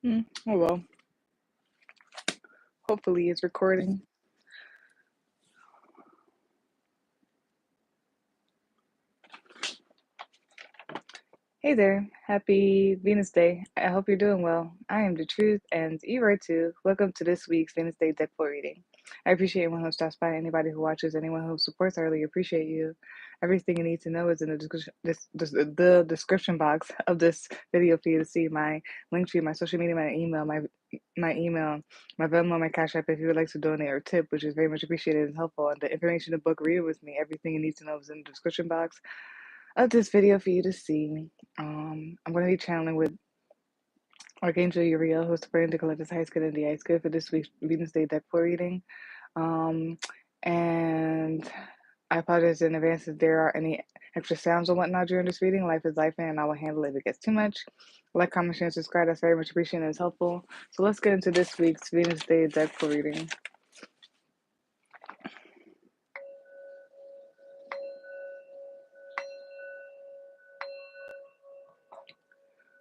Oh well, hopefully it's recording. Hey there, happy Venus Day. I hope you're doing well. I am the truth, and you are too. Welcome to this week's Venus Day deck for reading. I appreciate anyone who stops by, anybody who watches, anyone who supports. I really appreciate you. Everything you need to know is in the the description box of this video for you to see my Linktree, my social media, my Venmo, my Cashapp. If you would like to donate or tip, which is very much appreciated and helpful, and the information to book read with me, everything you need to know is in the description box of this video for you to see. I'm going to be channeling with Archangel Uriel, who's the friend to collect his high school and the high school for this week's Venus Day deck for reading. Um, and I apologize in advance if there are any extra sounds or whatnot during this reading. Life is life, and I will handle it if it gets too much. Like, comment, share, and subscribe. That's very much appreciated and it's helpful. So let's get into this week's Venus Day deck for reading.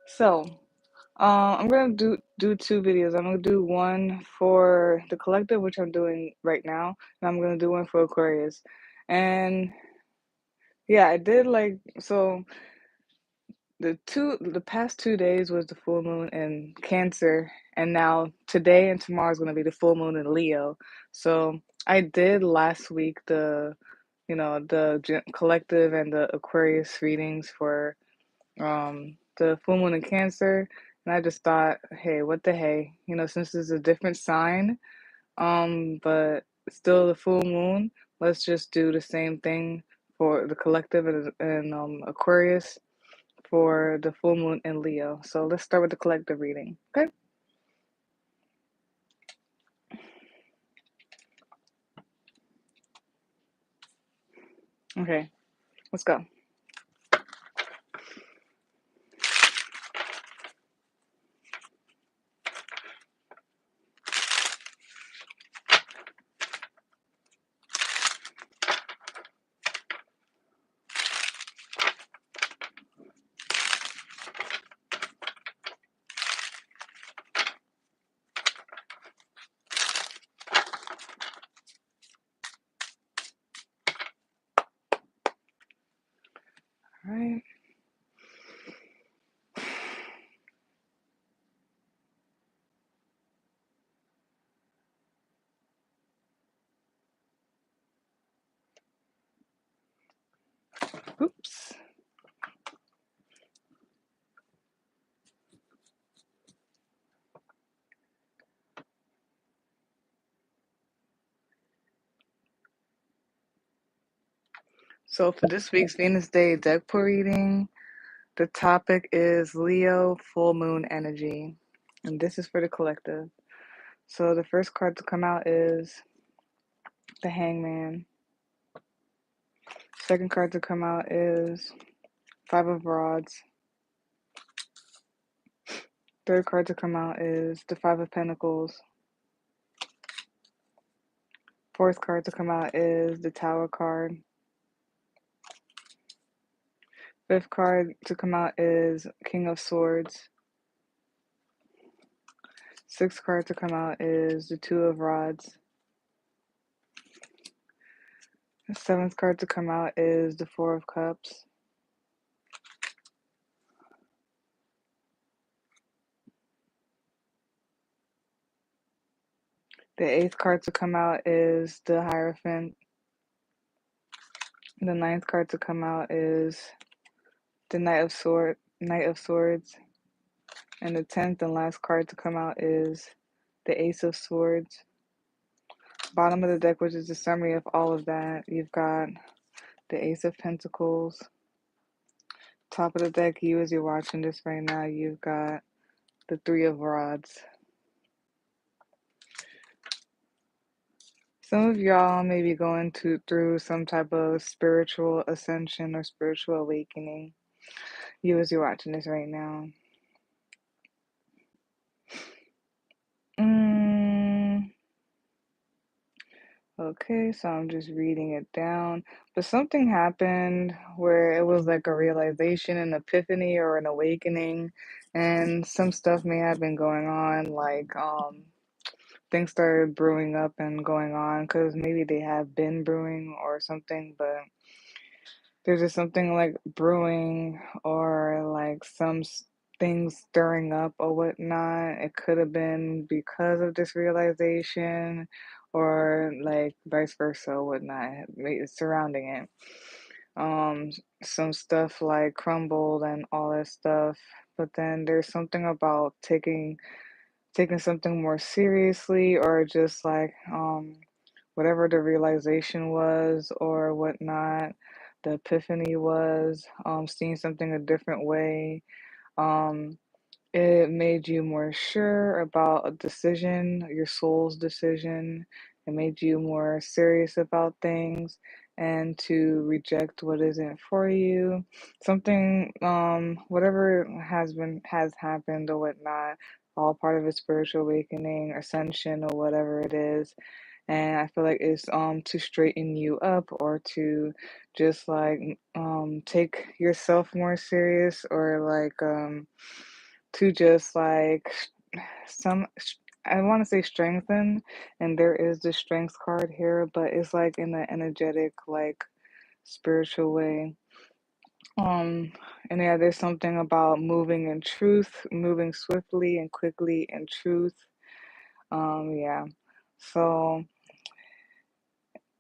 So, I'm gonna do two videos. I'm gonna do one for the collective, which I'm doing right now, and I'm gonna do one for Aquarius. And yeah, I did like so the past 2 days was the full moon in Cancer, and now today and tomorrow is gonna be the full moon in Leo. So I did last week the collective and the Aquarius readings for the full moon in Cancer, and I just thought, hey, what the hey, since it's a different sign, but still the full moon, let's just do the same thing for the collective and Aquarius for the full moon in Leo. So let's start with the collective reading. Okay. Okay, let's go. All right. Oops. So for this week's Venus Day deck pool reading, the topic is Leo full moon energy, and this is for the collective. So the first card to come out is the Hangman. Second card to come out is Five of Rods. Third card to come out is the Five of Pentacles. Fourth card to come out is the Tower card. Fifth card to come out is King of Swords. Sixth card to come out is the Two of Rods. The seventh card to come out is the Four of Cups. The eighth card to come out is the Hierophant. The ninth card to come out is the Knight of Swords. And the 10th and last card to come out is the Ace of Swords. Bottom of the deck, which is the summary of all of that, you've got the Ace of Pentacles. Top of the deck, you as you're watching this right now, you've got the Three of Rods. Some of y'all may be going through some type of spiritual ascension or spiritual awakening. You as you're watching this right now. Okay, so I'm just reading it down. But something happened where it was like a realization, an epiphany, or an awakening And some stuff may have been going on, like things started brewing up and going on because maybe they have been brewing or something, but there's just something like brewing or like things stirring up or whatnot. It could have been because of this realization or like vice versa or whatnot surrounding it. Um, some stuff like crumbled and all that stuff. But then there's something about taking something more seriously or just like whatever the realization was or whatnot, the epiphany was, seeing something a different way. Um, it made you more sure about a decision, your soul's decision. It made you more serious about things and to reject what isn't for you. Something, whatever has happened or whatnot, all part of a spiritual awakening, ascension, or whatever it is. And I feel like it's to straighten you up or to just like take yourself more serious or like to just like some I want to say strengthen, and there is the strength card here, but it's like in the energetic like spiritual way. um and yeah, there's something about moving in truth, moving swiftly and quickly in truth. Yeah, so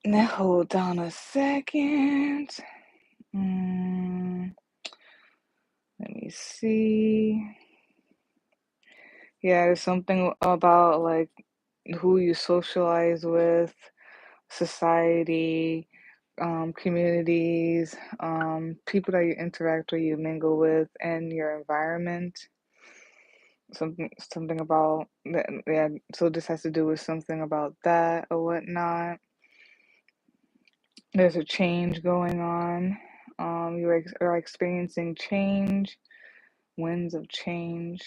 now hold on a second. mm, Let me see. Yeah, there's something about like who you socialize with, society, communities, people that you interact with, you mingle with, and your environment. Something about that. Yeah, so this has to do with something about that or whatnot. There's a change going on. You are experiencing change, winds of change,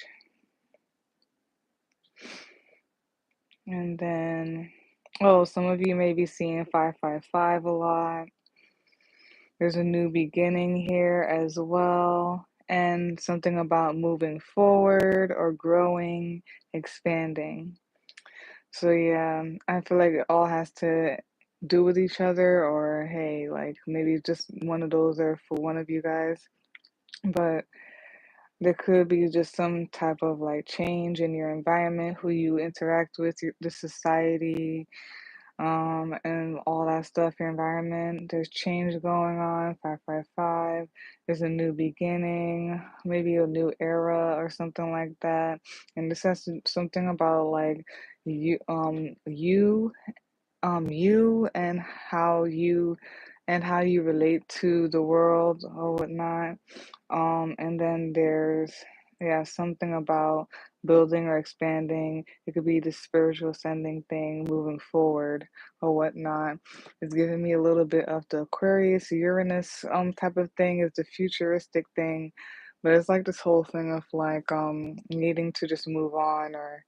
and then oh, some of you may be seeing 555 a lot. There's a new beginning here as well, and something about moving forward or growing, expanding. So, yeah, I feel like it all has to do with each other, or hey, like maybe just one of those are for one of you guys. But there could be just some type of like change in your environment, who you interact with, the society, and all that stuff, your environment. There's change going on, 555. There's a new beginning, maybe a new era or something like that. And this has something about like you and how you relate to the world or whatnot. And then there's, yeah, something about building or expanding. It could be the spiritual ascending thing, moving forward or whatnot. It's giving me a little bit of the Aquarius, Uranus type of thing, is the futuristic thing. But it's like this whole thing of like needing to just move on or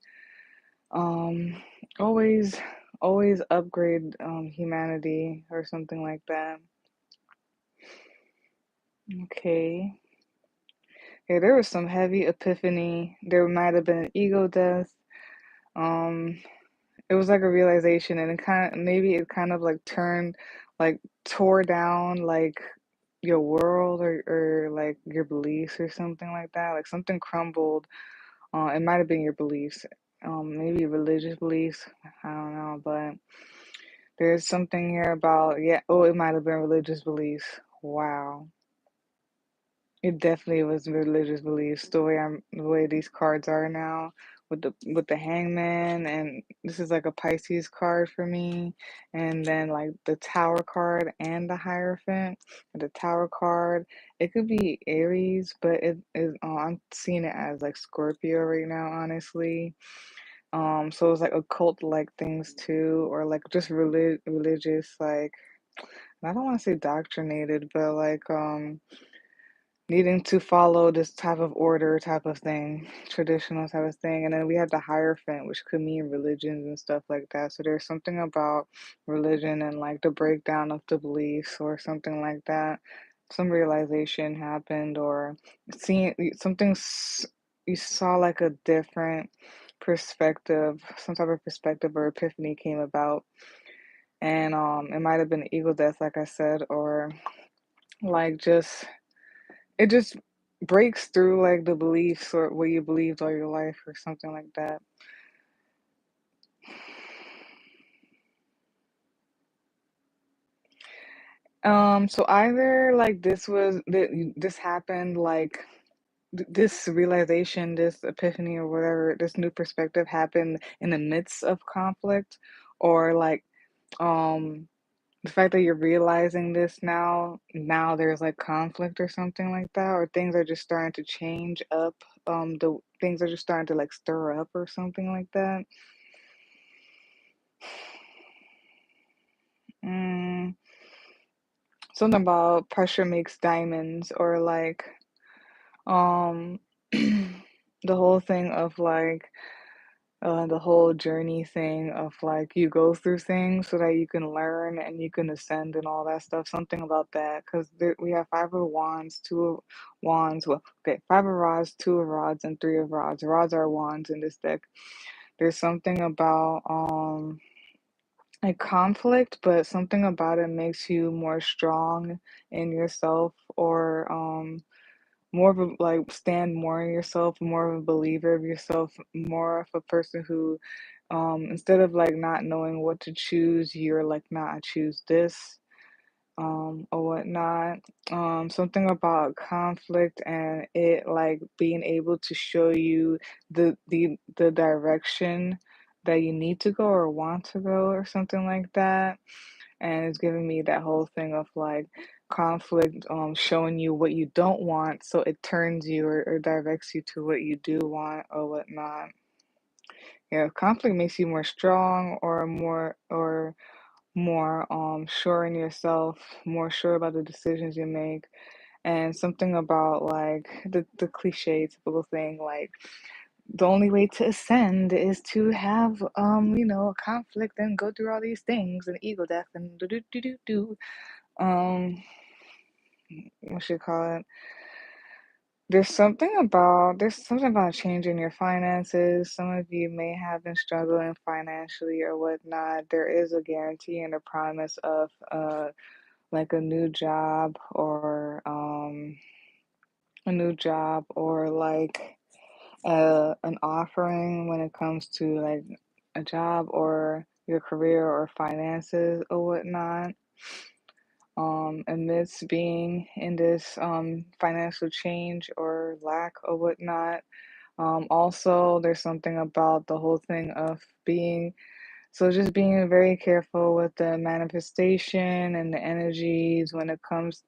um always always upgrade humanity or something like that. Okay. Yeah, there was some heavy epiphany. There might have been an ego death. Um, it was like a realization, and it kind of like like tore down like your world or like your beliefs or something like that. Like something crumbled. It might have been your beliefs. Maybe religious beliefs. I don't know, but there's something here about, yeah. Oh, it might have been religious beliefs. Wow. It definitely was religious beliefs. The way these cards are now, with the hangman, and this is like a Pisces card for me, and then like the Tower card and the Hierophant. The Tower card, it could be Aries, but it is. I'm seeing it as like Scorpio right now, honestly. So it's like occult like things too, or like just religious, like I don't want to say doctrinated, but like needing to follow this type of order type of thing, traditional type of thing. And then we had the Hierophant, which could mean religions and stuff like that. So there's something about religion and like the breakdown of the beliefs or something like that. Some realization happened or seeing something you saw like a different perspective, some type of perspective or epiphany came about. And it might have been ego death, like I said, or like just it just breaks through like the beliefs or what you believed all your life or something like that. So either like this happened like this realization, this epiphany or whatever, this new perspective happened in the midst of conflict, or like um the fact that you're realizing this now there's like conflict or something like that, or things are just starting to change up, the things are just starting to like stir up or something like that. Mm, something about pressure makes diamonds, or like um the whole thing of like the whole journey thing of like you go through things so that you can learn and you can ascend and all that stuff. Something about that, because we have five of wands, two of wands. Well, okay, five of rods, two of rods, and three of rods. Rods are wands in this deck. There's something about like conflict, but something about it makes you more strong in yourself, or more of a like stand more in yourself, more of a believer of yourself, more of a person who instead of like not knowing what to choose, you're like, nah, I choose this, or whatnot. Something about conflict and it like being able to show you the direction that you need to go or want to go or something like that. And it's giving me that whole thing of like conflict, showing you what you don't want, so it turns you or directs you to what you do want or whatnot. Yeah, conflict makes you more strong, or more sure in yourself, more sure about the decisions you make. And something about like the cliche typical thing, like the only way to ascend is to have a conflict and go through all these things and ego death and do do do do do. um what should you call it, there's something about changing your finances. Some of you may have been struggling financially or whatnot. There is a guarantee and a promise of like a new job or like an offering when it comes to like a job or your career or finances or whatnot. Amidst being in this financial change or lack or whatnot. Also, there's something about the whole thing of just being very careful with the manifestation and the energies when it comes,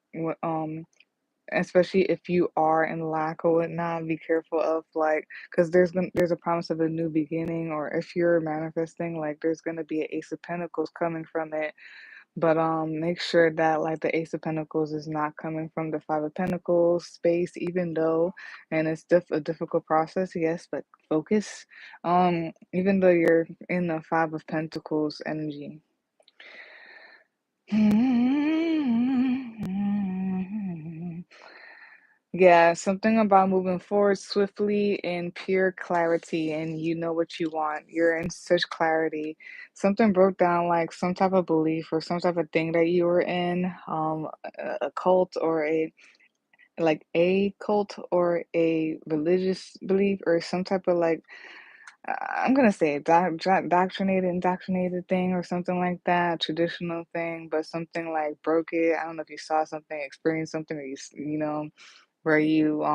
especially if you are in lack or whatnot. Be careful of like, because there's a promise of a new beginning, or if you're manifesting, like there's gonna be an Ace of Pentacles coming from it. But make sure that like the Ace of Pentacles is not coming from the Five of Pentacles space, even though, and it's a difficult process, yes, but focus. Even though you're in the Five of Pentacles energy. Yeah, something about moving forward swiftly in pure clarity, and you know what you want. You're in such clarity. Something broke down, like some type of belief or some type of thing that you were in, a cult or a cult or a religious belief or some type of like, I'm gonna say indoctrinated thing or something like that, traditional thing, but something like broke it. I don't know if you saw something, experienced something, or where you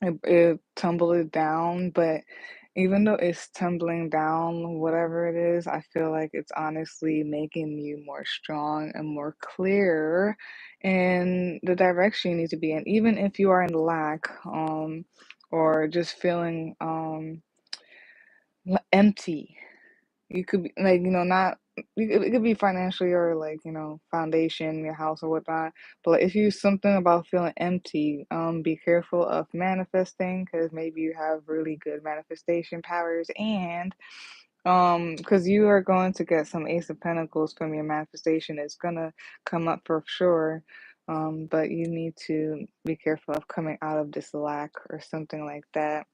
it tumbled it down. But even though it's tumbling down, whatever it is, I feel like it's honestly making you more strong and more clear in the direction you need to be in, even if you are in lack, or just feeling empty. You could be like, not, it could be financially or like, foundation, your house or whatnot. But like, if you something about feeling empty, be careful of manifesting, because maybe you have really good manifestation powers, and because you are going to get some Ace of Pentacles from your manifestation. It's gonna come up for sure. But you need to be careful of coming out of this lack or something like that.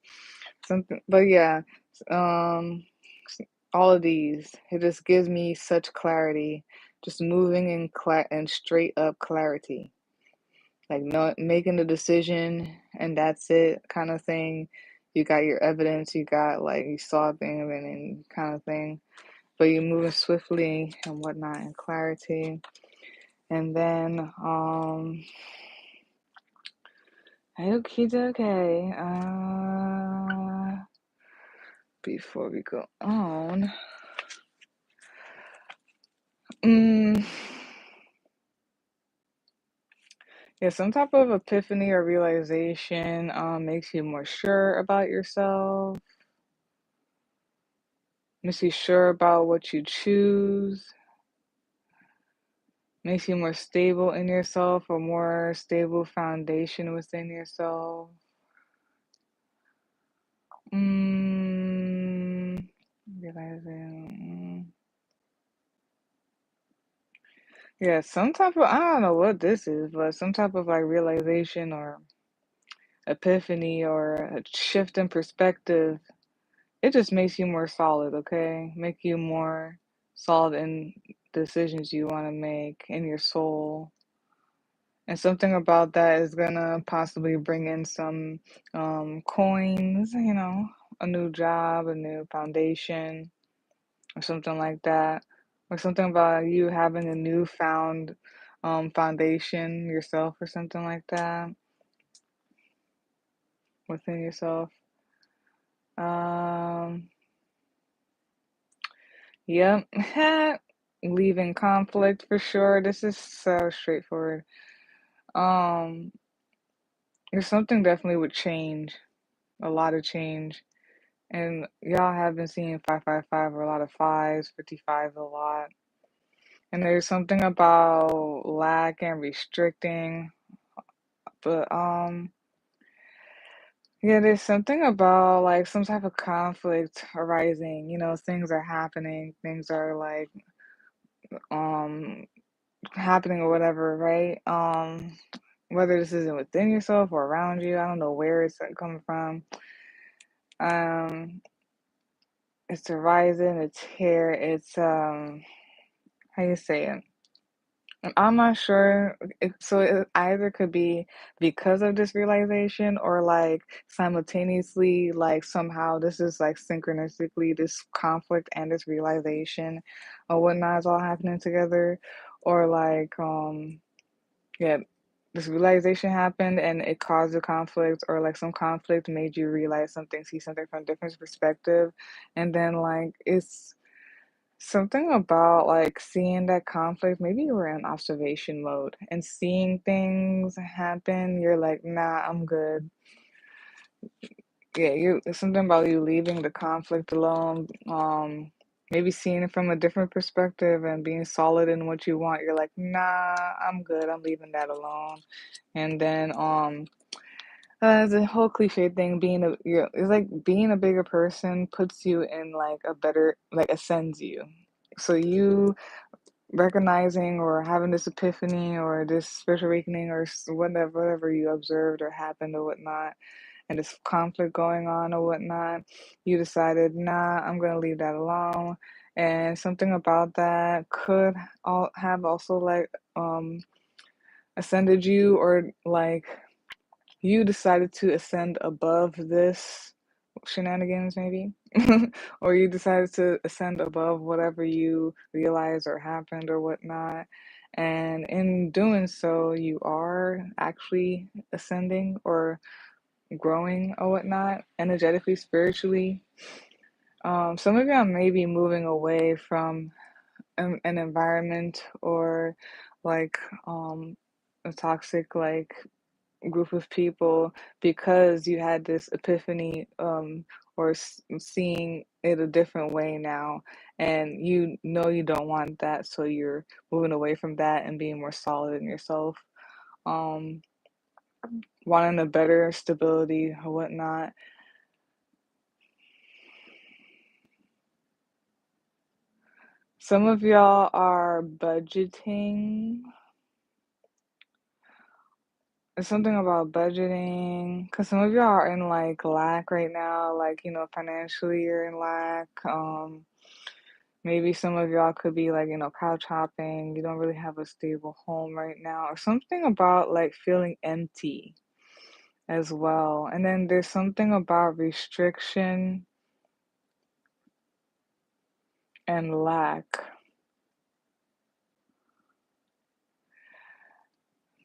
Something, but yeah, um, all of these, it just gives me such clarity, just moving in and straight up clarity, like no making the decision and that's it kind of thing. You got your evidence, you got like you saw things and kind of thing, but you're moving swiftly and whatnot in clarity. And then okay. Before we go on, mm, yeah, some type of epiphany or realization makes you more sure about yourself, makes you sure about what you choose, makes you more stable in yourself, a more stable foundation within yourself. Mm, realizing. Yeah, some type of, I don't know what this is, but some type of like realization or epiphany or a shift in perspective. It just makes you more solid, okay? Make you more solid in decisions you want to make in your soul. And something about that is gonna possibly bring in some coins, a new job, a new foundation, or something like that. Or something about you having a newfound foundation yourself or something like that within yourself. Um, yep. Leaving conflict for sure. This is so straightforward. Um, there's something definitely would change, a lot of change. And y'all have been seeing 555 or a lot of fives, 55 a lot. And there's something about lack and restricting, but yeah, there's something about like some type of conflict arising. Things are happening, things are like um happening or whatever, right? Whether this isn't within yourself or around you, I don't know where it's coming from. Um, it's arising, it's here, it's how you say it? I'm not sure. So it either could be because of this realization or like simultaneously, like somehow this is like synchronistically this conflict and this realization or whatnot is all happening together. Or like, yeah, this realization happened and it caused a conflict, or like some conflict made you realize something, see something from a different perspective. And then like it's something about like seeing that conflict, maybe you were in observation mode and seeing things happen, you're like, nah, I'm good. Yeah, it's something about you leaving the conflict alone, maybe seeing it from a different perspective and being solid in what you want. You're like, nah, I'm good, I'm leaving that alone. And then the whole cliche thing, it's like being a bigger person puts you in like a better, like ascends you. So you recognizing or having this epiphany or this spiritual awakening or whatever you observed or happened or whatnot, and this conflict going on or whatnot, you decided, nah, I'm gonna leave that alone. And something about that could all have also like ascended you, or like you decided to ascend above this shenanigans maybe. Or you decided to ascend above whatever you realized or happened or whatnot, and in doing so you are actually ascending or growing or whatnot, energetically, spiritually. Some of y'all may be moving away from an environment or like a toxic like group of people because you had this epiphany, or seeing it a different way now, and you know you don't want that, so you're moving away from that and being more solid in yourself, um wanting a better stability or whatnot. Some of y'all are budgeting It's something about budgeting, because some of y'all are in like lack right now, like, financially you're in lack. Maybe some of y'all could be like, couch hopping. You don't really have a stable home right now, or something about like feeling empty as well. And then there's something about restriction and lack.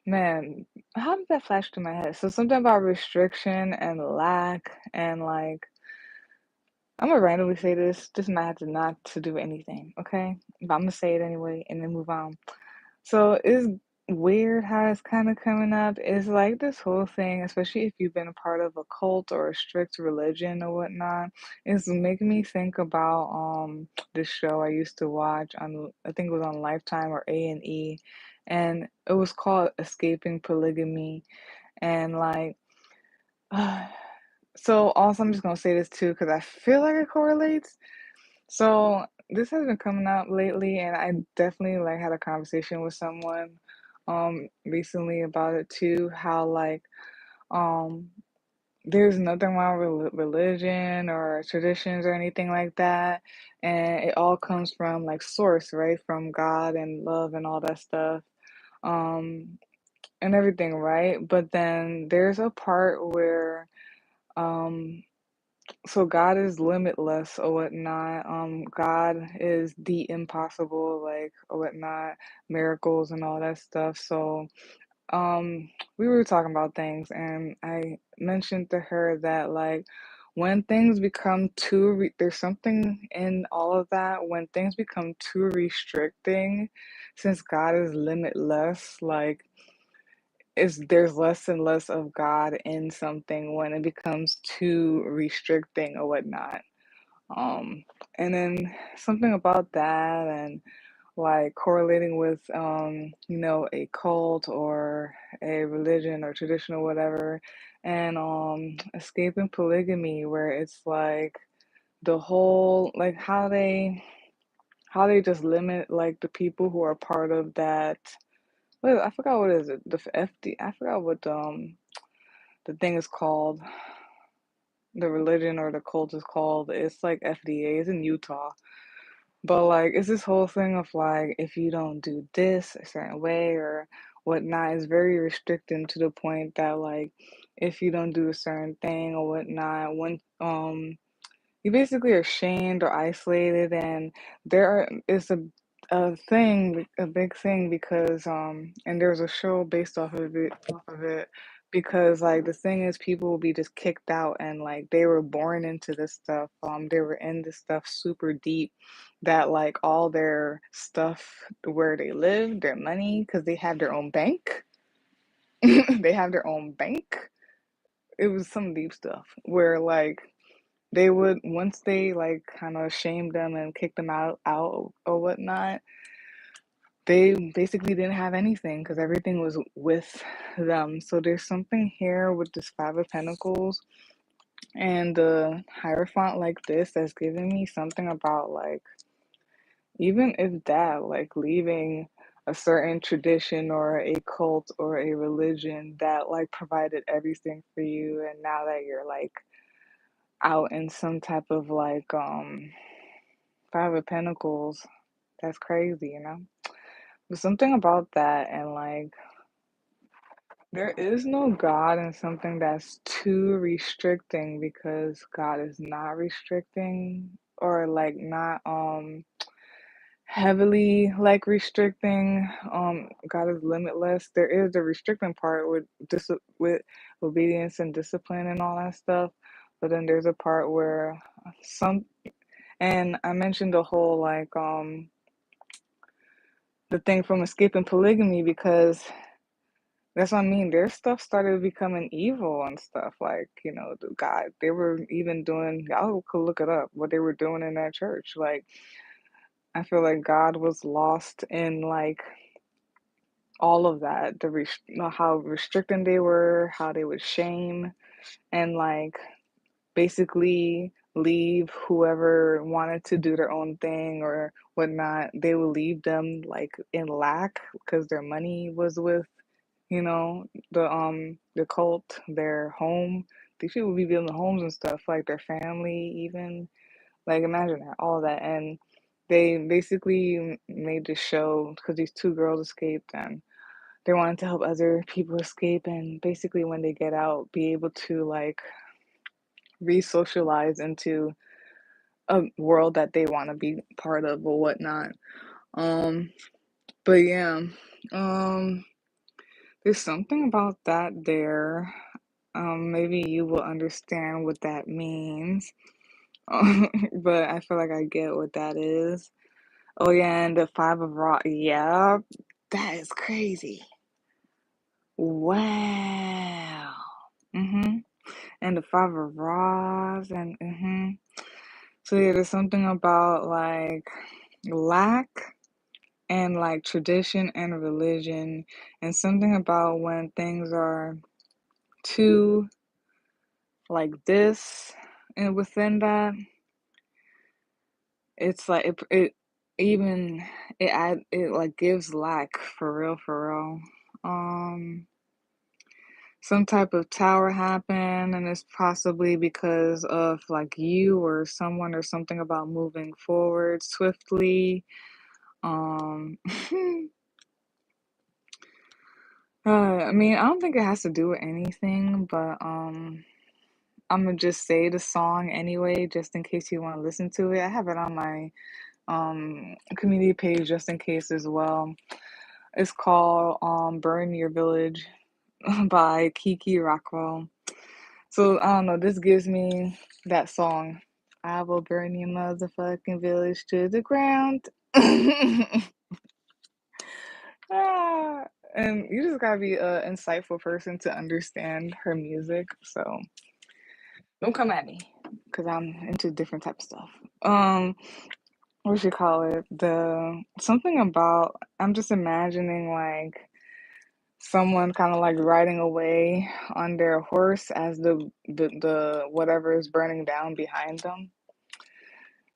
Man, how did that flash through my head? So something about restriction and lack and like I'm gonna randomly say this. This might have to not to do anything, okay? But I'm gonna say it anyway and then move on. So it's weird how it's kind of coming up. It's like this whole thing, especially if you've been a part of a cult or a strict religion or whatnot, is making me think about this show I used to watch on I think it was on Lifetime or A&E, and it was called Escaping Polygamy. And like so also I'm just gonna say this too because I feel like it correlates. So this has been coming up lately, and I definitely like had a conversation with someone recently about it too. How like um there's nothing wrong with religion or traditions or anything like that, and it all comes from like source, right? From God and love and all that stuff, um and everything, right? But then there's a part where um so God is limitless or whatnot. God is the impossible, like or whatnot, miracles and all that stuff. So, we were talking about things, and I mentioned to her that like when things become there's something in all of that. When things become too restricting, since God is limitless, like is there's less and less of God in something when it becomes too restricting or whatnot. Um, and then something about that and like correlating with a cult or a religion or tradition or whatever, and escaping polygamy where it's like the whole like how they just limit like the people who are part of that. Wait, I forgot what is it? The FD. I forgot what the thing is called. The religion or the cult is called. It's like FDA. It's in Utah. But like it's this whole thing of like if you don't do this a certain way or whatnot, it's very restricting to the point that like if you don't do a certain thing or whatnot, when you basically are shamed or isolated, and is a big thing because and there's a show based off of it because like the thing is people will be just kicked out and like they were born into this stuff, they were in this stuff super deep that like all their stuff where they live, their money, because they have their own bank. They have their own bank. It was some deep stuff where like they would once they like kind of shamed them and kicked them out or whatnot, they basically didn't have anything because everything was with them. So there's something here with this Five of Pentacles and the Hierophant like this that's giving me something about like even if that like leaving a certain tradition or a cult or a religion that like provided everything for you, and now that you're like out in some type of like Five of Pentacles. That's crazy. But something about that and like there is no God in something that's too restricting because God is not restricting or like not heavily like restricting. God is limitless. There is the restricting part with obedience and discipline and all that stuff. But then there's a part where some and I mentioned the whole like the thing from escaping polygamy because that's what I mean. Their stuff started becoming evil and stuff. Like, the God, they were even doing, y'all could look it up, what they were doing in that church. Like, I feel like God was lost in like all of that. How restricting they were, how they would shame and like basically leave whoever wanted to do their own thing or whatnot. They would leave them like in lack because their money was with the cult, their home. These people be building homes and stuff, like their family even. Like imagine that, all of that. And they basically made the show because these two girls escaped and they wanted to help other people escape, and basically when they get out, be able to like re-socialize into a world that they want to be part of or whatnot. Um, but yeah, um, there's something about that there. Maybe you will understand what that means. But I feel like I get what that is. Oh yeah, and the five of raw. Yeah, that is crazy. Wow. Mm-hmm. And the five of raws and mm-hmm. So yeah, there's something about like lack and like tradition and religion, and something about when things are too like this, and within that, it's like it even it like gives lack for real. Some type of tower happened, and it's possibly because of like you or someone or something about moving forward swiftly. Um, I mean, I don't think it has to do with anything, but I'm gonna just say the song anyway, just in case you want to listen to it. I have it on my community page just in case as well. It's called "Burn Your Village" by Kiki Rockwell. So I don't know. This gives me that song. I will burn your motherfucking village to the ground. Ah, and you just gotta be an insightful person to understand her music. So don't come at me because I'm into different type of stuff. What should call it? The something about I'm just imagining like someone kind of like riding away on their horse as the whatever is burning down behind them.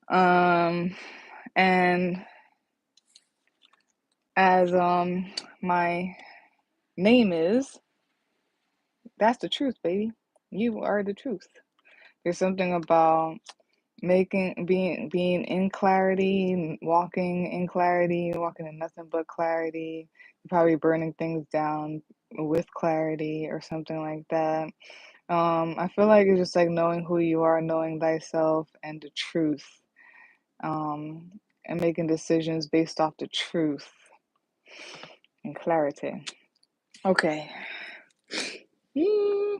Um, and as my name is, that's the truth, baby. You are the truth. There's something about being in clarity, walking in nothing but clarity. You're probably burning things down with clarity or something like that. I feel like it's just like knowing who you are, knowing thyself and the truth. Um, and making decisions based off the truth and clarity. Okay. Mm.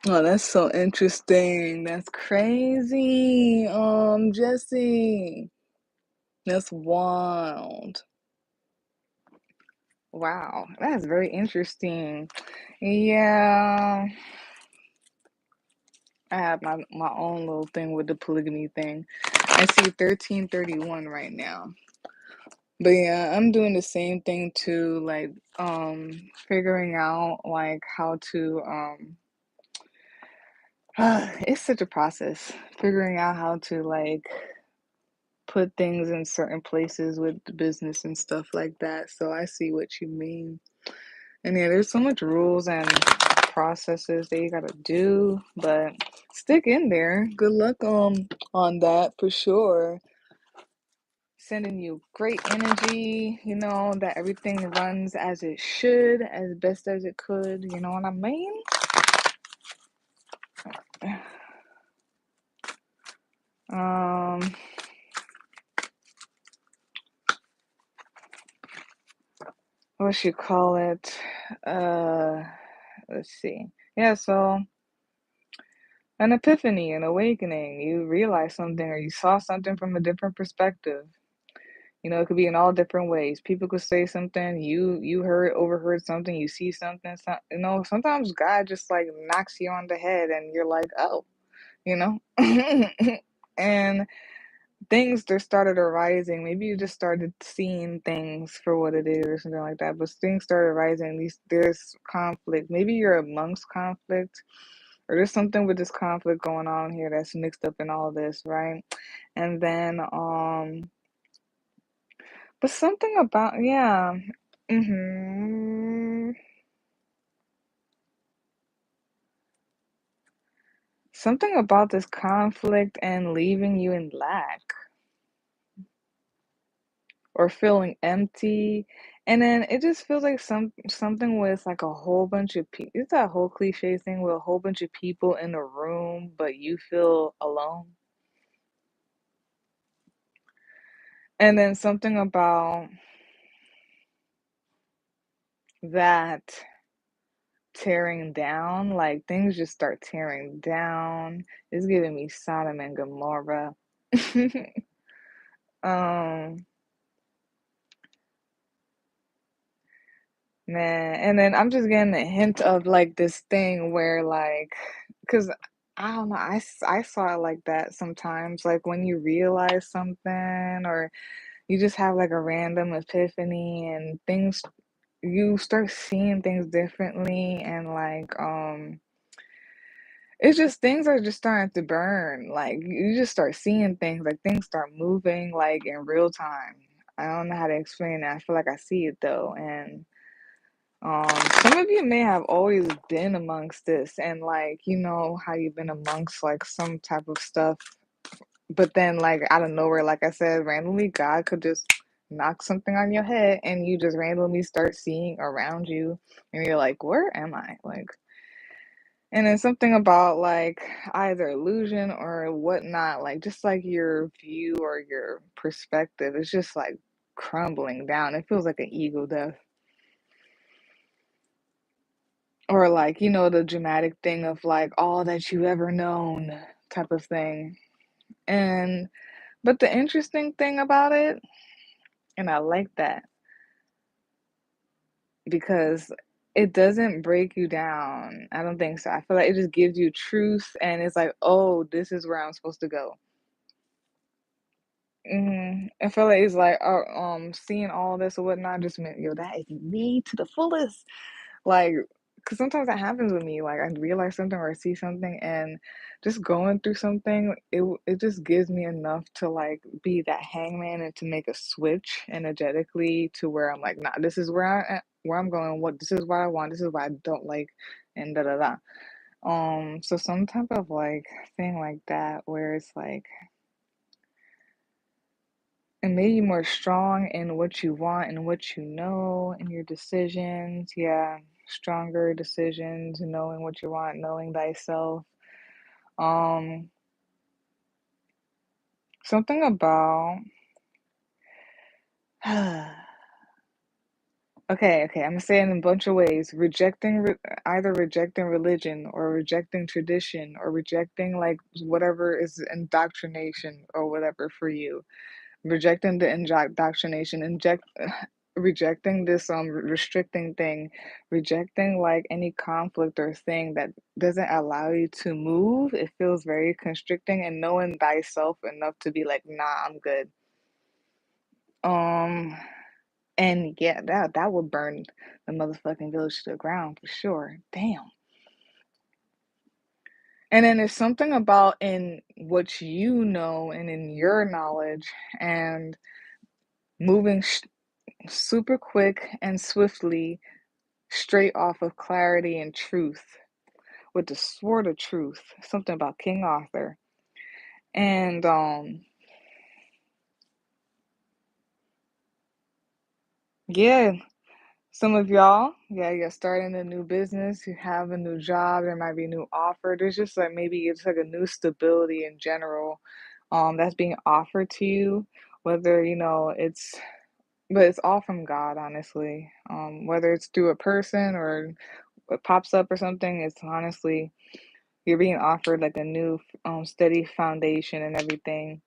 Oh, that's so interesting. That's crazy. Jesse. That's wild. Wow. That's very interesting. Yeah. I have my own little thing with the polygamy thing. I see 1331 right now. But yeah, I'm doing the same thing too, like figuring out like how to it's such a process. Figuring out how to like put things in certain places with the business and stuff like that. So I see what you mean. And yeah, there's so much rules and processes that you gotta do, but stick in there. Good luck on that for sure. Sending you great energy, that everything runs as it should, as best as it could, you know what I mean? Um, what you call it? Uh, let's see. Yeah, so an epiphany, an awakening. You realize something or you saw something from a different perspective. It could be in all different ways. People could say something, you overheard something, you see something, sometimes God just like knocks you on the head and you're like, oh, you know? And things just started arising. Maybe you just started seeing things for what it is or something like that. But things started arising. At least there's conflict. Maybe you're amongst conflict. or there's something with this conflict going on here that's mixed up in all this, right? And then but something about, yeah. Mhm. Something about this conflict and leaving you in lack or feeling empty. And then it just feels like something with like a whole bunch of people. It's that whole cliche thing with a whole bunch of people in a room, but you feel alone. And then something about that tearing down, like things just start tearing down. It's giving me Sodom and Gomorrah. um Man, and then I'm just getting a hint of like this thing where like, cause I don't know, I saw it like that sometimes, like when you realize something or you just have like a random epiphany and things, you start seeing things differently and like, it's just things are just starting to burn. Like you just start seeing things, like things start moving like in real time. I don't know how to explain it. I feel like I see it though, and some of you may have always been amongst this, and like, you know, how you've been amongst like some type of stuff, but then, like, out of nowhere, like I said, randomly, God could just knock something on your head, and you just randomly start seeing around you, and you're like, where am I? Like, and then something about like either illusion or whatnot, like, just like your view or your perspective is just like crumbling down. It feels like an ego death. Or like, you know, the dramatic thing of like all that you ever known type of thing. And but the interesting thing about it, and I like that because it doesn't break you down. I don't think so. I feel like it just gives you truth and it's like, oh, this is where I'm supposed to go. I feel like it's like seeing all this or whatnot just meant, yo, that is me to the fullest. Like, because sometimes that happens with me. Like, I realize something or I see something, and just going through something, it just gives me enough to like be that hangman and to make a switch energetically to where I'm like, nah, this is where I'm going. What this is what I want. This is what I don't like, and da da da. So some type of like thing like that where it's like it made you more strong in what you want and what you know in your decisions. Yeah, stronger decisions, knowing what you want, knowing thyself. Um, Something about okay, I'm gonna say it in a bunch of ways. Either rejecting religion or rejecting tradition or rejecting like whatever is indoctrination or whatever for you. Rejecting the indoctrination, rejecting this restricting thing, rejecting like any conflict or thing that doesn't allow you to move. It feels very constricting, and knowing thyself enough to be like, nah, I'm good. Um, and yeah, that would burn the motherfucking village to the ground for sure. Damn. And then there's something about in what you know and in your knowledge and moving super quick and swiftly straight off of clarity and truth with the sword of truth, something about King Arthur. And yeah, some of y'all, yeah, you're starting a new business, you have a new job, there might be a new offer. There's just like maybe it's like a new stability in general that's being offered to you, whether you know it's but it's all from God, honestly. Whether it's through a person or it pops up or something, it's honestly you're being offered like a new steady foundation and everything.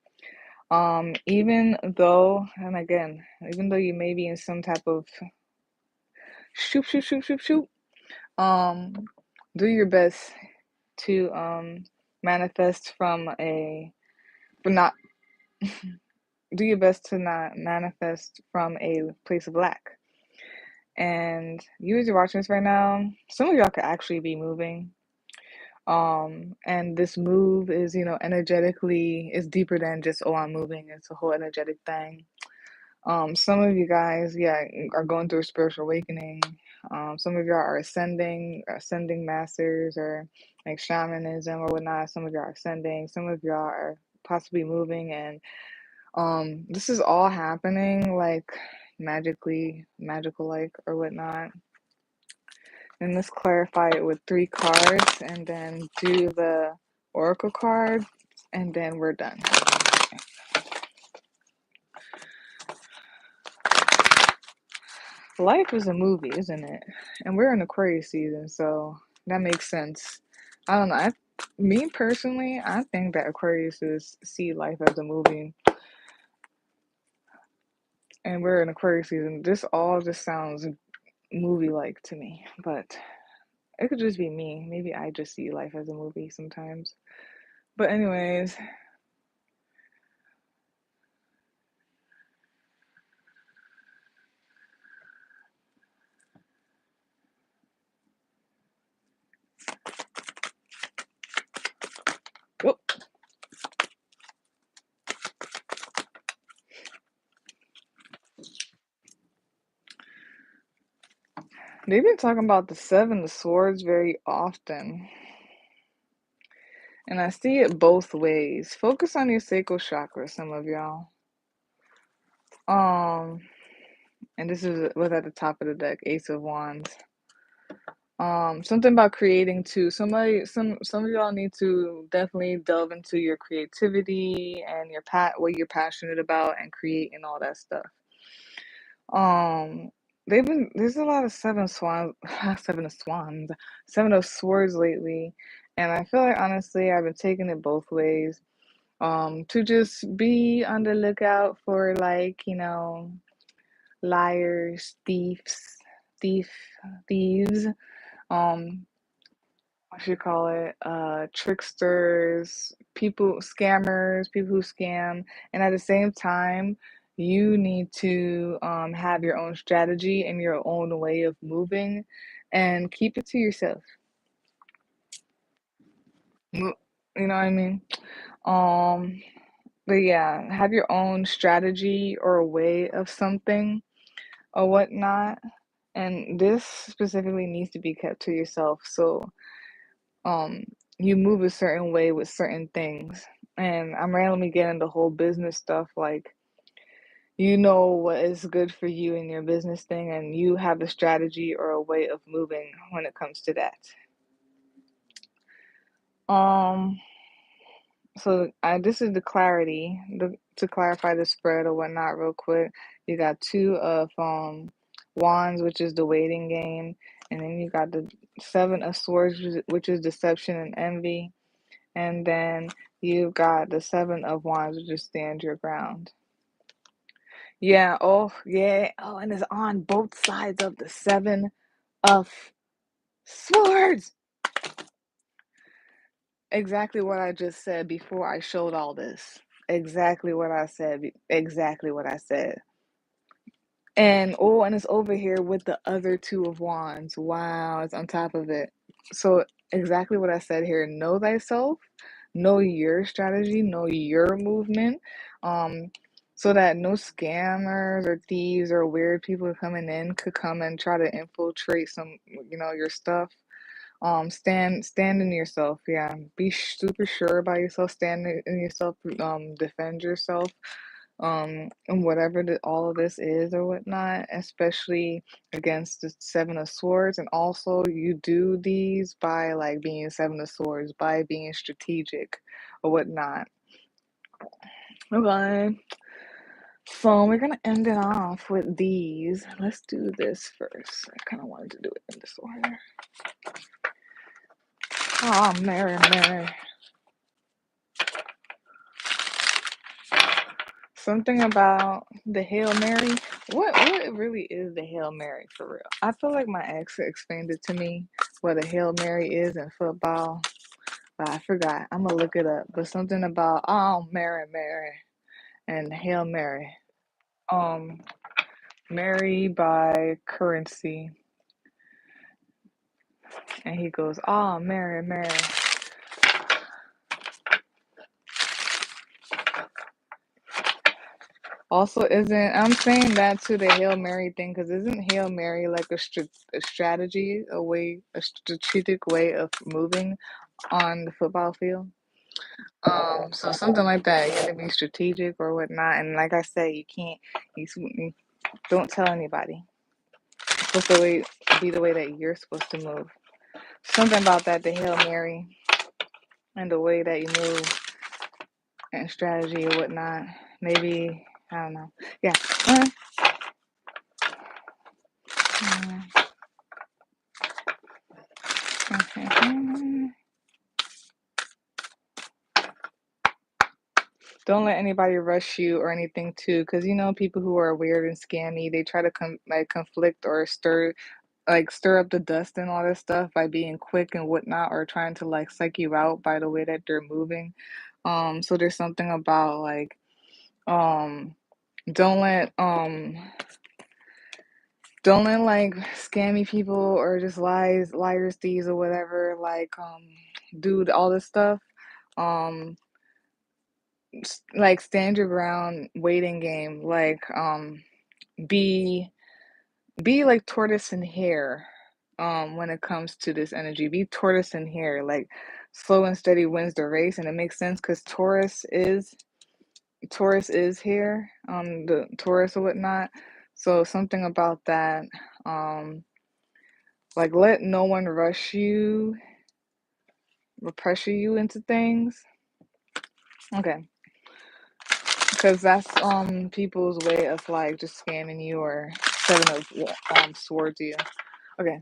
Even though, and again, even though you may be in some type of shoot, shoot, shoot, shoot, shoot, um, do your best to manifest from a, but not, do your best to not manifest from a place of lack. And you as you're watching this right now, some of y'all could actually be moving. And this move is, energetically, is deeper than just, oh, I'm moving. It's a whole energetic thing. Some of you guys, yeah, are going through a spiritual awakening. Some of y'all are ascending masters, or like shamanism or whatnot. Some of y'all are ascending. Some of y'all are possibly moving, and this is all happening like magical like or whatnot. And let's clarify it with 3 cards, and then do the oracle card, and then we're done. Life is a movie, isn't it? And we're in Aquarius season, so that makes sense. I don't know. Me personally, I think that Aquariuses see life as a movie, and we're in Aquarius season. This all just sounds movie-like to me, but it could just be me. Maybe I just see life as a movie sometimes. But anyways, oh, they've been talking about the 7 of Swords very often. And I see it both ways. Focus on your sacral chakra, some of y'all. And this was at the top of the deck, Ace of Wands. Something about creating too. Some of y'all need to definitely delve into your creativity and what you're passionate about, and create and all that stuff. Um, there's a lot of 7 of Swans, 7 of Swans, 7 of Swords lately, and I feel like honestly I've been taking it both ways. To just be on the lookout for, like, liars, thief, thieves, um, what you call it, tricksters, people who scam, and at the same time, you need to have your own strategy and your own way of moving, and keep it to yourself. You know what I mean? Um, but yeah, have your own strategy or a way of something or whatnot. And this specifically needs to be kept to yourself. So um you move a certain way with certain things. And I'm randomly getting the whole business stuff, like, you know what is good for you in your business thing, and you have a strategy or a way of moving when it comes to that. Um So this is the clarity, to clarify the spread or whatnot real quick. You got 2 of Wands, which is the waiting game, and then you got the 7 of Swords, which is deception and envy, and then you got the 7 of Wands, which is stand your ground. Yeah, oh yeah, oh, and it's on both sides of the 7 of Swords. Exactly what I just said before I showed all this. Exactly what I said. Exactly what I said. And oh, and it's over here with the other 2 of Wands. Wow, it's on top of it. So exactly what I said here. Know thyself, know your strategy, know your movement. Um, so that no scammers or thieves or weird people coming in could come and try to infiltrate your stuff. Stand in yourself. Yeah, be super sure about yourself. Stand in yourself. Defend yourself. And whatever all of this is or whatnot, especially against the 7 of Swords. And also, you do these by, like, being 7 of Swords, by being strategic or whatnot. Okay. So we're gonna end it off with these. Let's do this first. I kind of wanted to do it in this order. Oh, Mary, Mary. Something about the Hail Mary. What really is the Hail Mary for real? I feel like my ex explained it to me, what a Hail Mary is in football, but I forgot. I'm gonna look it up. But something about, oh, Mary, Mary, and Hail Mary. Um, Mary by Currency, and he goes, oh, Mary, Mary. Also, isn't I'm saying that to the Hail Mary thing because isn't Hail Mary like a strategy, a strategic way of moving on the football field? So something like that. You have to be strategic or whatnot. And like I said, you can't. You don't tell anybody. It's supposed to be the way that you're supposed to move. Something about that, the Hail Mary and the way that you move and strategy or whatnot. Maybe I don't know. Yeah. Uh, Don't let anybody rush you or anything too, because you know people who are weird and scammy, they try to conflict or stir up the dust and all this stuff by being quick and whatnot, or trying to like psych you out by the way that they're moving. So there's something about like um don't let like scammy people or just liars, thieves or whatever like do all this stuff. Um like stand your ground, waiting game, like be like tortoise and hare when it comes to this energy. Be tortoise and hare, like slow and steady wins the race, and it makes sense because Taurus is here, the Taurus or whatnot. So something about that, um like let no one rush you or pressure you into things. Okay, because that's people's way of like just scamming you or setting a sword to you. Okay.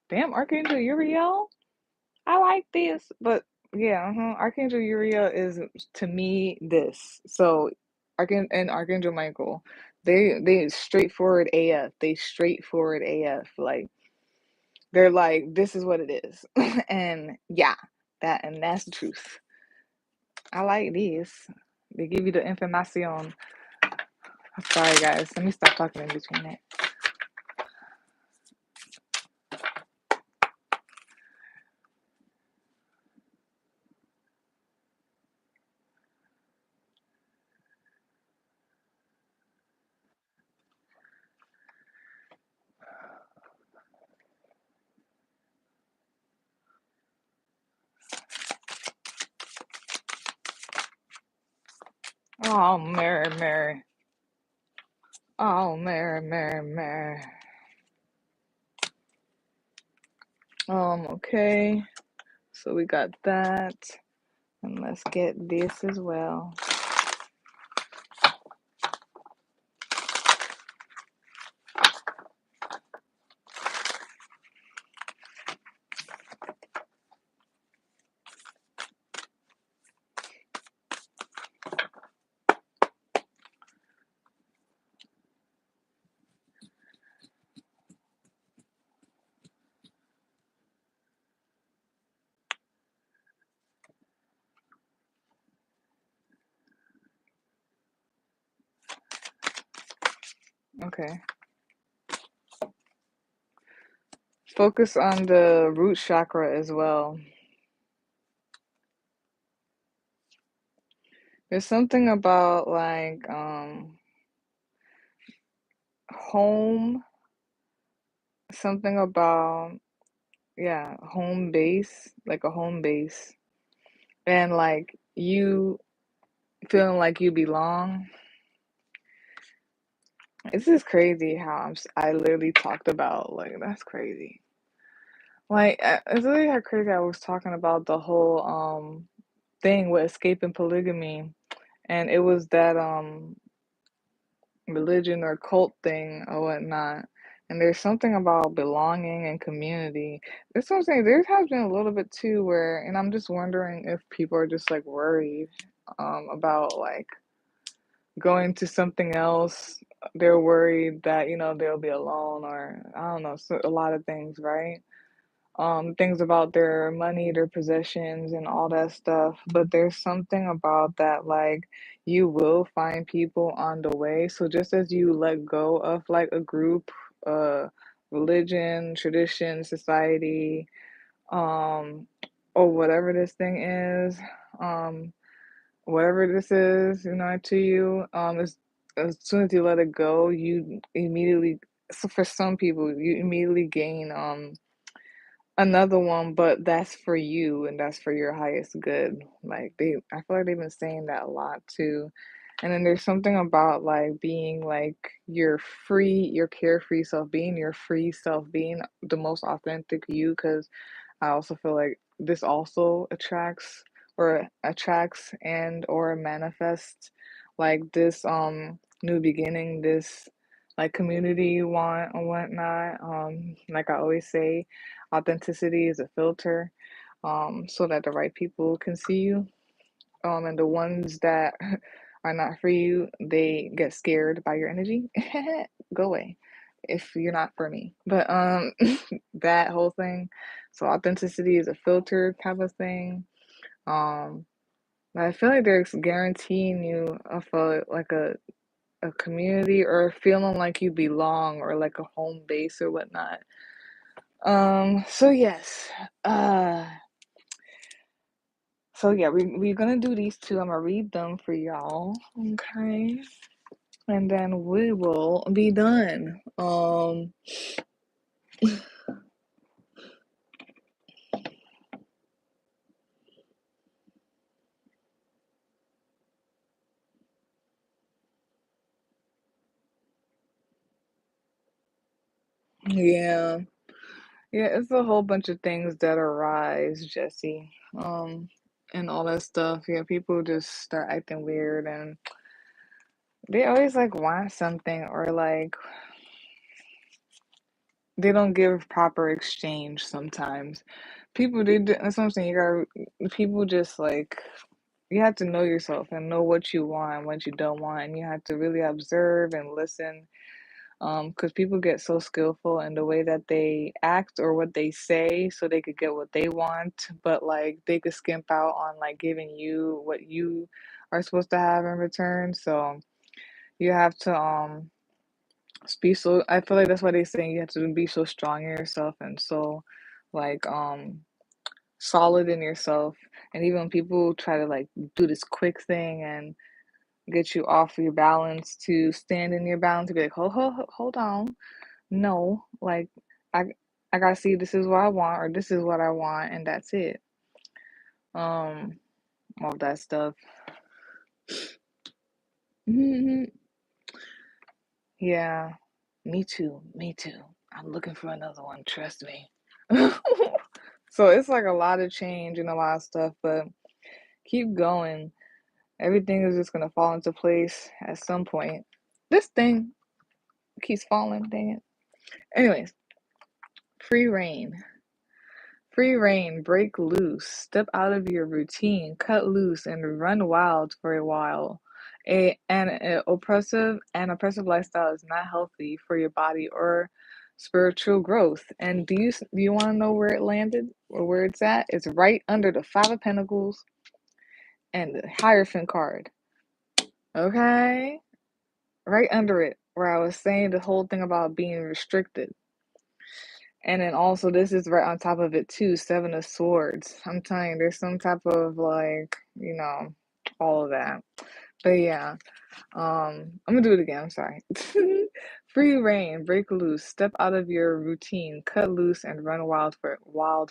Damn, Archangel Uriel. I like this, but yeah, Archangel Uriel is to me this. So, Archangel Michael, they straightforward AF. They straightforward AF. Like they're like, this is what it is, and yeah, that's the truth. I like these. They give you the information. Sorry, guys. Let me stop talking in between it. Oh, Mary, Mary. Oh, Mary, Mary, Mary. Okay. So we got that. And let's get this as well. Okay. Focus on the root chakra as well. There's something about like home, something about yeah, home base, like a home base. And like you feeling like you belong. This is crazy how I literally talked about like that's crazy. Like it's really how crazy I was talking about the whole thing with escaping polygamy, and it was that religion or cult thing or whatnot. And there's something about belonging and community. That's what I'm saying. There has been a little bit too where, and I'm just wondering if people are just like worried about like going to something else. They're worried that they'll be alone, or I don't know, so a lot of things, right? Things about their money, their possessions, and all that stuff. But there's something about that, like, you will find people on the way. So just as you let go of like a group, uh, religion, tradition, society, um, or whatever this thing is, um, whatever this is, to you, as soon as you let it go, you immediately, so for some people, you immediately gain another one, but that's for you and that's for your highest good. Like I feel like they've been saying that a lot too. And then there's something about like being like your carefree self, being your free self, being the most authentic you, because I also feel like this also attracts and or manifests like this new beginning, this like community you want and whatnot. Like I always say, authenticity is a filter, so that the right people can see you. And the ones that are not for you, they get scared by your energy. Go away if you're not for me. But that whole thing. So authenticity is a filter type of thing. Um, I feel like they're guaranteeing you a community or feeling like you belong or like a home base or whatnot. So yes. Uh so yeah, we're gonna do these two. I'm gonna read them for y'all. Okay. And then we will be done. Yeah. Yeah, it's a whole bunch of things that arise, Jesse. And all that stuff. Yeah, people just start acting weird and they always like want something or like they don't give proper exchange sometimes. That's what I'm saying. People just like, you have to know yourself and know what you want, what you don't want, and you have to really observe and listen. Because people get so skillful in the way that they act or what they say so they could get what they want, but like they could skimp out on like giving you what you are supposed to have in return. So you have to be so, I feel like that's why they saying you have to be so strong in yourself and so like solid in yourself. And even when people try to like do this quick thing and get you off your balance, to stand in your balance, to be like, hold on. No, like I I gotta see this is what I want or this is what I want and that's it. Um, all that stuff. Yeah, me too. Me too. I'm looking for another one, trust me. So it's like a lot of change and a lot of stuff, but keep going. Everything is just gonna fall into place at some point. This thing keeps falling, dang it. Anyways, free reign. Free reign, break loose, step out of your routine, cut loose, and run wild for a while. An oppressive lifestyle is not healthy for your body or spiritual growth. And do you want to know where it landed or where it's at? It's right under the Five of Pentacles and the Hierophant card. Okay, right under it, where I was saying the whole thing about being restricted. And then also this is right on top of it too, Seven of Swords. I'm telling you, there's some type of like, all of that. But yeah, I'm gonna do it again, I'm sorry. Free reign, break loose, step out of your routine, cut loose and run wild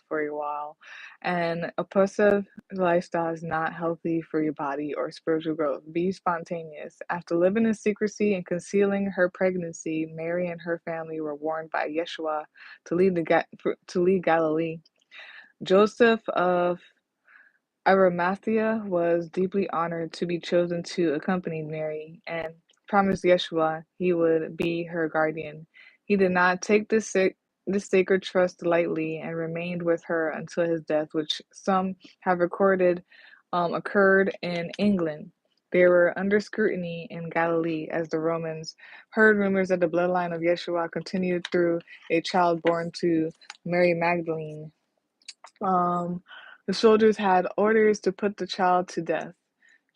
for a while. And oppressive lifestyle is not healthy for your body or spiritual growth. Be spontaneous. After living in secrecy and concealing her pregnancy, Mary and her family were warned by Yeshua to leave Galilee. Joseph of Arimathea was deeply honored to be chosen to accompany Mary and promised Yeshua he would be her guardian. He did not take this sacred trust lightly and remained with her until his death, which some have recorded occurred in England. They were under scrutiny in Galilee as the Romans heard rumors that the bloodline of Yeshua continued through a child born to Mary Magdalene. Um, the soldiers had orders to put the child to death.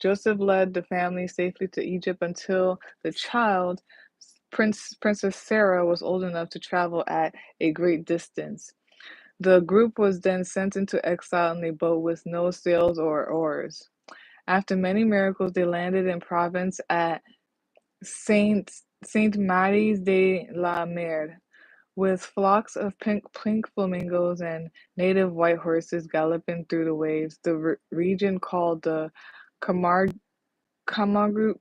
Joseph led the family safely to Egypt until the child, Princess Sarah, was old enough to travel at a great distance. The group was then sent into exile in a boat with no sails or oars. After many miracles, they landed in Provence at Saint Maries de la Mer, with flocks of pink flamingos and native white horses galloping through the waves. The region called the Camargue Camargue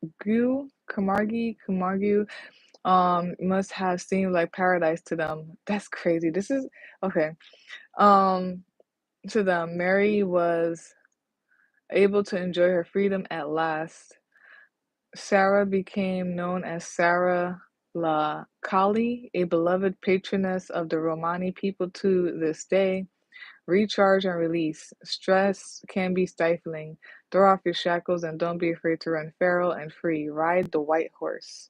must have seemed like paradise to them. That's crazy. This is okay. Um to them, Mary was able to enjoy her freedom at last. Sarah became known as Sarah la Kali, a beloved patroness of the Romani people to this day. Recharge and release. Stress can be stifling. Throw off your shackles and don't be afraid to run feral and free. Ride the white horse.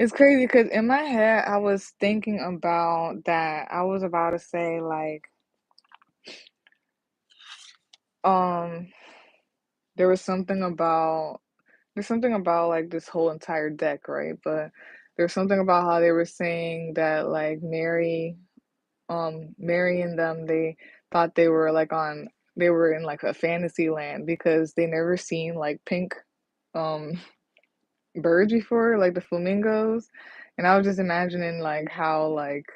It's crazy because in my head, I was thinking about that. I was about to say, like, um, there was something about there's something about like this whole entire deck, right? But there's something about how they were saying that like Mary and them, they thought they were in like a fantasy land because they never seen like pink um birds before, like the flamingos. And I was just imagining like how like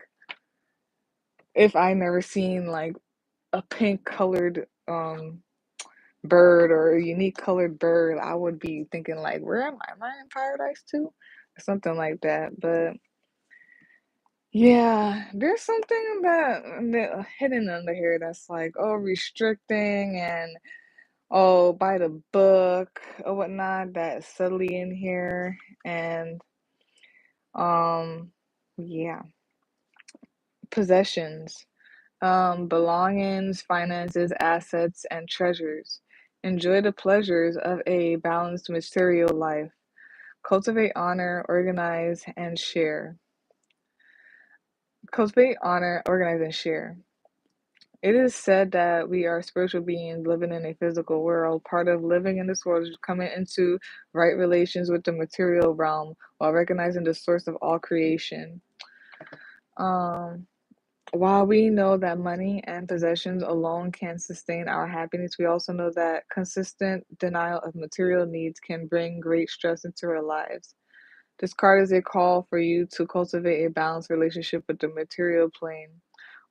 if I never seen like a pink colored bird or a unique colored bird, I would be thinking like, where am I? Am I in paradise too? Or something like that. But yeah, there's something that hidden under here that's like, oh, restricting and oh, by the book or whatnot that's subtly in here. And um yeah, possessions, belongings, finances, assets, and treasures. Enjoy the pleasures of a balanced material life. Cultivate honor, organize, and share. Cultivate honor, organize, and share. It is said that we are spiritual beings living in a physical world. Part of living in this world is coming into right relations with the material realm while recognizing the source of all creation. Um, while we know that money and possessions alone can sustain our happiness, we also know that consistent denial of material needs can bring great stress into our lives. This card is a call for you to cultivate a balanced relationship with the material plane.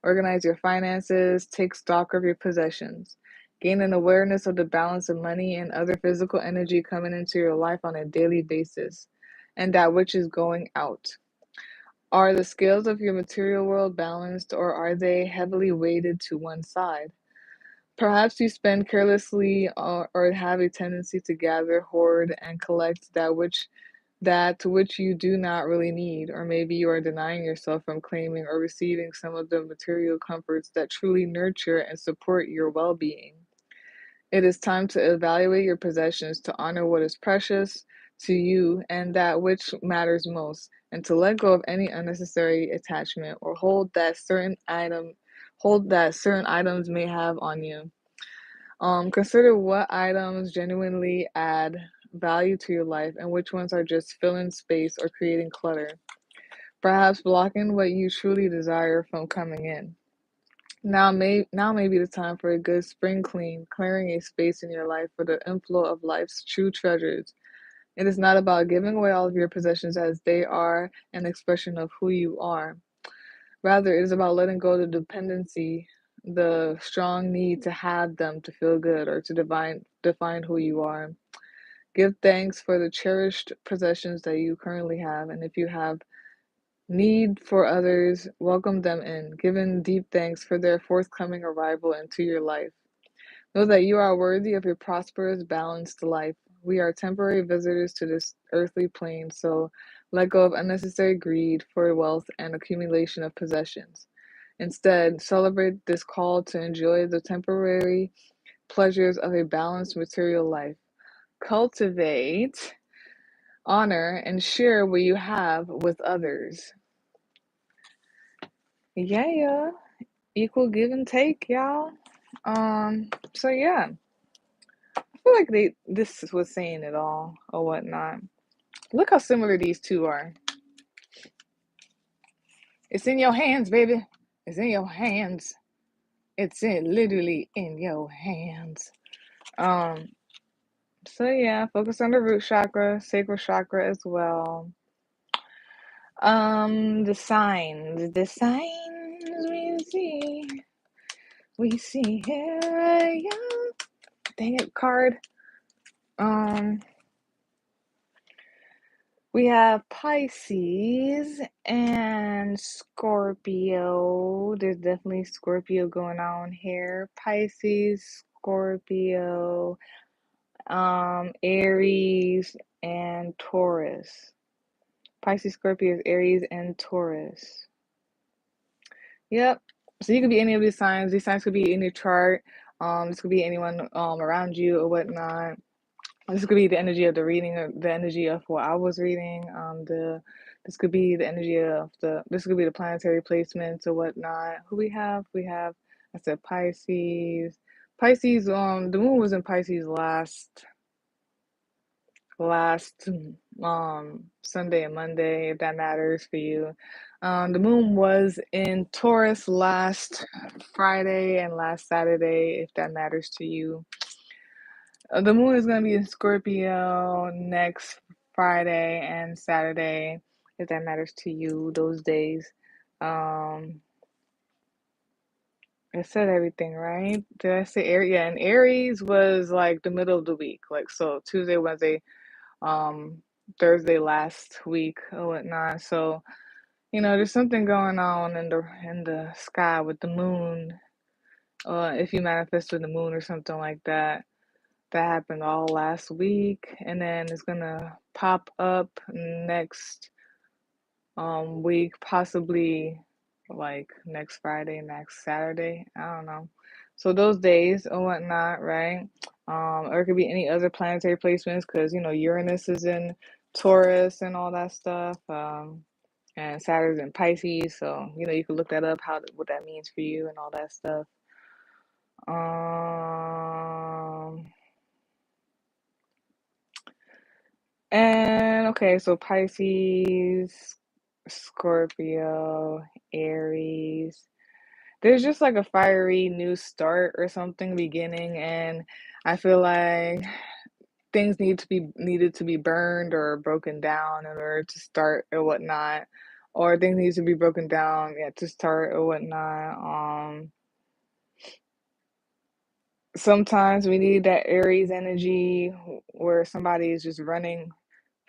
Organize your finances, take stock of your possessions. Gain an awareness of the balance of money and other physical energy coming into your life on a daily basis, and that which is going out. Are the scales of your material world balanced, or are they heavily weighted to one side? Perhaps you spend carelessly or have a tendency to gather, hoard, and collect that to which you do not really need, or maybe you are denying yourself from claiming or receiving some of the material comforts that truly nurture and support your well being. It is time to evaluate your possessions, to honor what is precious to you and that which matters most, and to let go of any unnecessary attachment or hold that certain items may have on you. Consider what items genuinely add value to your life and which ones are just filling space or creating clutter, perhaps blocking what you truly desire from coming in. Now may be the time for a good spring clean, clearing a space in your life for the inflow of life's true treasures. It is not about giving away all of your possessions as they are an expression of who you are. Rather, it is about letting go of the dependency, the strong need to have them to feel good or to define who you are. Give thanks for the cherished possessions that you currently have, and if you have need for others, welcome them in, giving deep thanks for their forthcoming arrival into your life. Know that you are worthy of a prosperous, balanced life. We are temporary visitors to this earthly plane, so let go of unnecessary greed for wealth and accumulation of possessions. Instead, celebrate this call to enjoy the temporary pleasures of a balanced material life. Cultivate, honor, and share what you have with others. Yeah, equal give and take, y'all. So yeah, I feel like this was saying it all or whatnot. Look how similar these two are. It's in your hands, baby. It's in your hands. It's literally in your hands. Um, so yeah, focus on the root chakra, sacral chakra as well. The signs we see here, yeah. Dang it, card. Um, we have Pisces and Scorpio. There's definitely Scorpio going on here. Pisces, Scorpio, Aries, and Taurus. Pisces, Scorpio, Aries, and Taurus. Yep. So you could be any of these signs. These signs could be in your chart. This could be anyone around you or whatnot. This could be the energy of the reading, or the energy of what I was reading. This could be the energy of this could be the planetary placements or whatnot. Who we have? I said Pisces. Pisces, the moon was in Pisces last Sunday and Monday, if that matters for you. The moon was in Taurus last Friday and last Saturday, if that matters to you. The moon is going to be in Scorpio next Friday and Saturday, if that matters to you, those days. I said everything, right? Did I say Aries? Yeah, and Aries was like the middle of the week, like so Tuesday, Wednesday, um, Thursday last week or whatnot. So, there's something going on in the sky with the moon. If you manifest with the moon or something like that. That happened all last week, and then it's gonna pop up next week, possibly like next Friday, next Saturday. I don't know. So those days or whatnot, right? Or it could be any other planetary placements because Uranus is in Taurus and all that stuff. And Saturn's in Pisces, so you can look that up, what that means for you and all that stuff. And okay, so Pisces, Scorpio, Aries. There's just like a fiery new start or something beginning, and I feel like things needed to be burned or broken down in order to start or whatnot. Or things need to be broken down, yeah, to start or whatnot. Sometimes we need that Aries energy where somebody is just running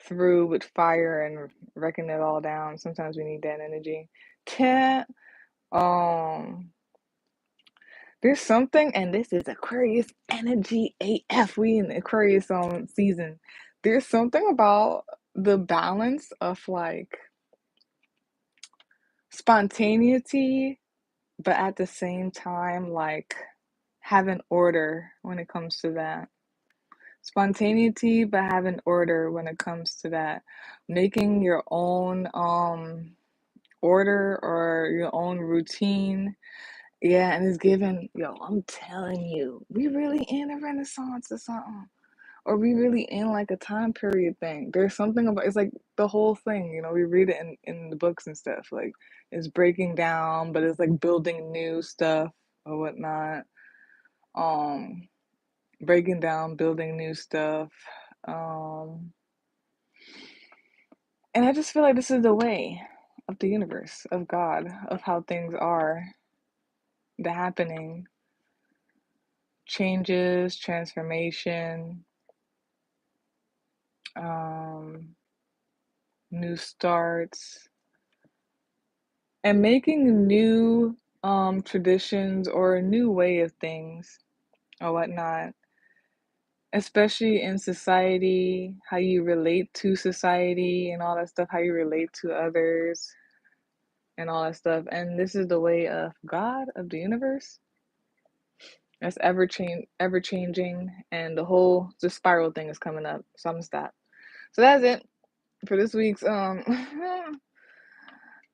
through with fire and wrecking it all down. Sometimes we need that energy. Ten, um, there's something, and this is Aquarius energy AF. We in Aquarius season. There's something about the balance of like spontaneity, but at the same time, like having order when it comes to that. Spontaneity, but having order when it comes to that. Making your own order or your own routine. Yeah, and it's given, yo, I'm telling you, we really in a renaissance or something. Or we really in like a time period thing. There's something about it's like the whole thing, we read it in the books and stuff. Like it's breaking down, but it's like building new stuff or whatnot. Um, Breaking down, building new stuff. Um, and I just feel like this is the way of the universe, of God, of how things are, the happening, changes, transformation, new starts, and making new traditions or a new way of things or whatnot, especially in society, how you relate to society and all that stuff, how you relate to others and all that stuff. And this is the way of God, of the universe. That's ever changing, and the spiral thing is coming up. So I'm gonna stop. So that's it for this week's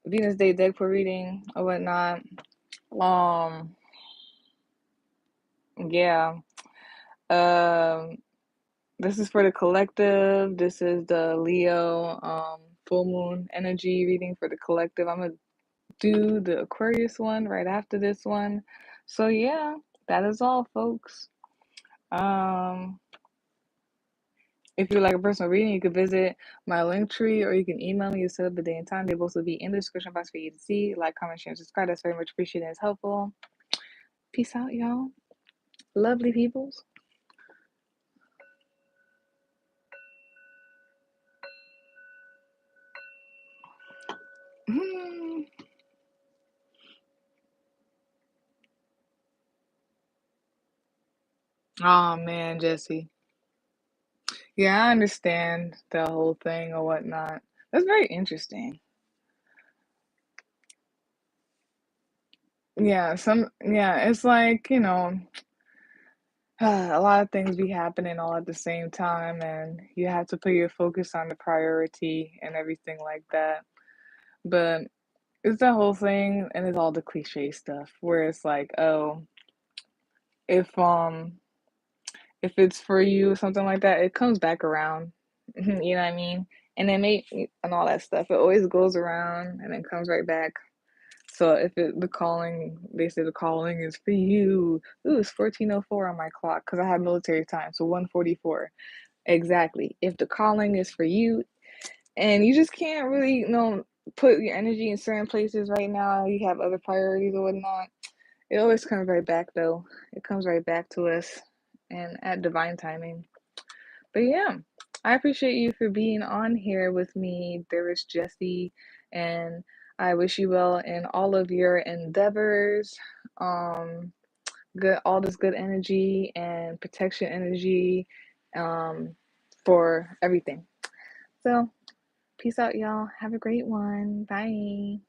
Venus Day deck for reading or whatnot. Um, yeah. Um, this is for the collective. This is the Leo full moon energy reading for the collective. I'm gonna do the Aquarius one right after this one. So yeah, that is all, folks. Um, if you like a personal reading, you can visit my Linktree or you can email me to set up the day and time. They both will be in the description box for you to see. Like, comment, share, and subscribe. That's very much appreciated and it's helpful. Peace out, y'all. Lovely peoples. Oh man, Jesse. Yeah, I understand the whole thing or whatnot. That's very interesting. Yeah, it's like, a lot of things be happening all at the same time, and you have to put your focus on the priority and everything like that. But it's the whole thing, and it's all the cliche stuff where it's like, oh, if if it's for you or something like that, it comes back around. You know what I mean? And then and all that stuff. It always goes around and then comes right back. So if the calling, they say the calling is for you. Ooh, it's 14:04 on my clock because I have military time, so 1:44 exactly. If the calling is for you, and you just can't really, put your energy in certain places right now. You have other priorities or whatnot. It always comes right back, though. It comes right back to us, and at divine timing. But yeah, I appreciate you for being on here with me. There is Jessie, and I wish you well in all of your endeavors. Um, good, all this good energy and protection energy, um, for everything. So, peace out, y'all. Have a great one. Bye.